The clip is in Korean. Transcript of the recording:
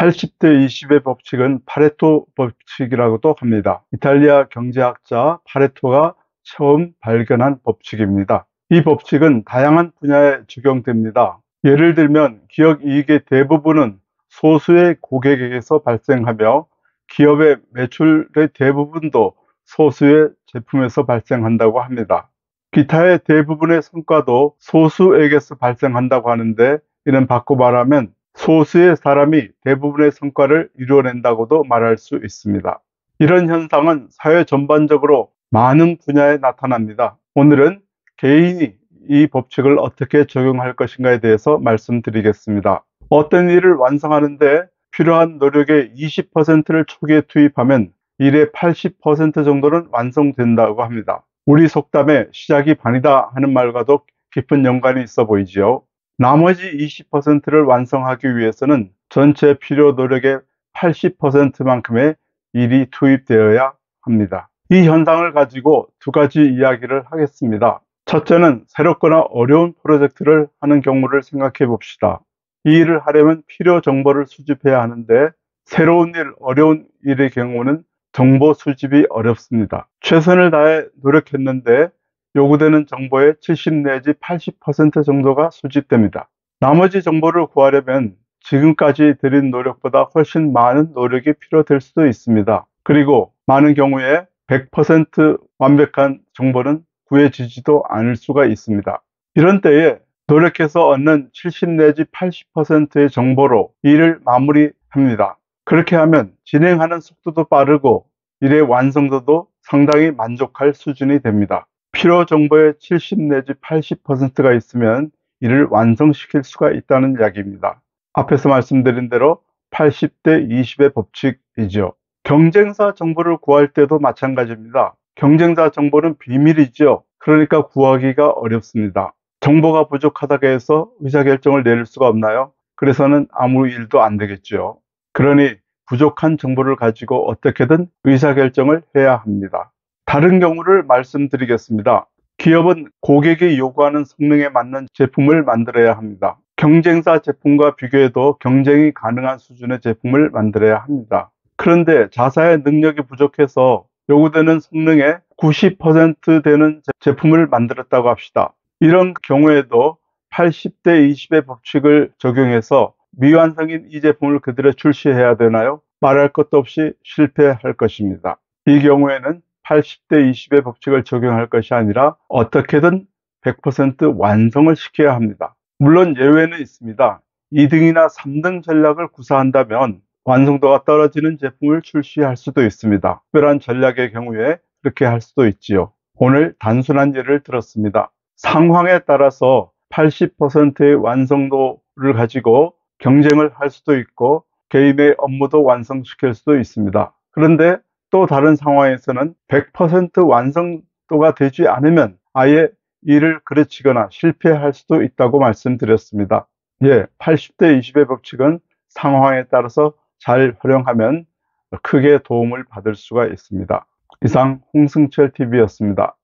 80대 20의 법칙은 파레토 법칙이라고도 합니다. 이탈리아 경제학자 파레토가 처음 발견한 법칙입니다. 이 법칙은 다양한 분야에 적용됩니다. 예를 들면 기업 이익의 대부분은 소수의 고객에게서 발생하며 기업의 매출의 대부분도 소수의 제품에서 발생한다고 합니다. 기타의 대부분의 성과도 소수에게서 발생한다고 하는데, 이는 바꿔 말하면 소수의 사람이 대부분의 성과를 이루어낸다고도 말할 수 있습니다. 이런 현상은 사회 전반적으로 많은 분야에 나타납니다. 오늘은 개인이 이 법칙을 어떻게 적용할 것인가에 대해서 말씀드리겠습니다. 어떤 일을 완성하는데 필요한 노력의 20%를 초기에 투입하면 일의 80% 정도는 완성된다고 합니다. 우리 속담에 시작이 반이다 하는 말과도 깊은 연관이 있어 보이지요. 나머지 20%를 완성하기 위해서는 전체 필요 노력의 80%만큼의 일이 투입되어야 합니다. 이 현상을 가지고 두 가지 이야기를 하겠습니다. 첫째는 새롭거나 어려운 프로젝트를 하는 경우를 생각해 봅시다. 이 일을 하려면 필요 정보를 수집해야 하는데, 새로운 일, 어려운 일의 경우는 정보 수집이 어렵습니다. 최선을 다해 노력했는데 요구되는 정보의 70 내지 80% 정도가 수집됩니다. 나머지 정보를 구하려면 지금까지 들인 노력보다 훨씬 많은 노력이 필요될 수도 있습니다. 그리고 많은 경우에 100% 완벽한 정보는 구해지지도 않을 수가 있습니다. 이런 때에 노력해서 얻는 70 내지 80%의 정보로 일을 마무리합니다. 그렇게 하면 진행하는 속도도 빠르고 일의 완성도도 상당히 만족할 수준이 됩니다. 필요 정보의 70 내지 80%가 있으면 이를 완성시킬 수가 있다는 이야기입니다. 앞에서 말씀드린 대로 80대 20의 법칙이죠. 경쟁사 정보를 구할 때도 마찬가지입니다. 경쟁사 정보는 비밀이죠. 그러니까 구하기가 어렵습니다. 정보가 부족하다고 해서 의사결정을 내릴 수가 없나요? 그래서는 아무 일도 안 되겠죠. 그러니 부족한 정보를 가지고 어떻게든 의사결정을 해야 합니다. 다른 경우를 말씀드리겠습니다. 기업은 고객이 요구하는 성능에 맞는 제품을 만들어야 합니다. 경쟁사 제품과 비교해도 경쟁이 가능한 수준의 제품을 만들어야 합니다. 그런데 자사의 능력이 부족해서 요구되는 성능의 90% 되는 제품을 만들었다고 합시다. 이런 경우에도 80대 20의 법칙을 적용해서 미완성인 이 제품을 그대로 출시해야 되나요? 말할 것도 없이 실패할 것입니다. 이 경우에는 80대 20의 법칙을 적용할 것이 아니라 어떻게든 100% 완성을 시켜야 합니다. 물론 예외는 있습니다. 2등이나 3등 전략을 구사한다면 완성도가 떨어지는 제품을 출시할 수도 있습니다. 특별한 전략의 경우에 그렇게 할 수도 있지요. 오늘 단순한 예를 들었습니다. 상황에 따라서 80%의 완성도를 가지고 경쟁을 할 수도 있고 개인의 업무도 완성시킬 수도 있습니다. 그런데 또 다른 상황에서는 100% 완성도가 되지 않으면 아예 일을 그르치거나 실패할 수도 있다고 말씀드렸습니다. 80대 20의 법칙은 상황에 따라서 잘 활용하면 크게 도움을 받을 수가 있습니다. 이상 홍승철 TV였습니다.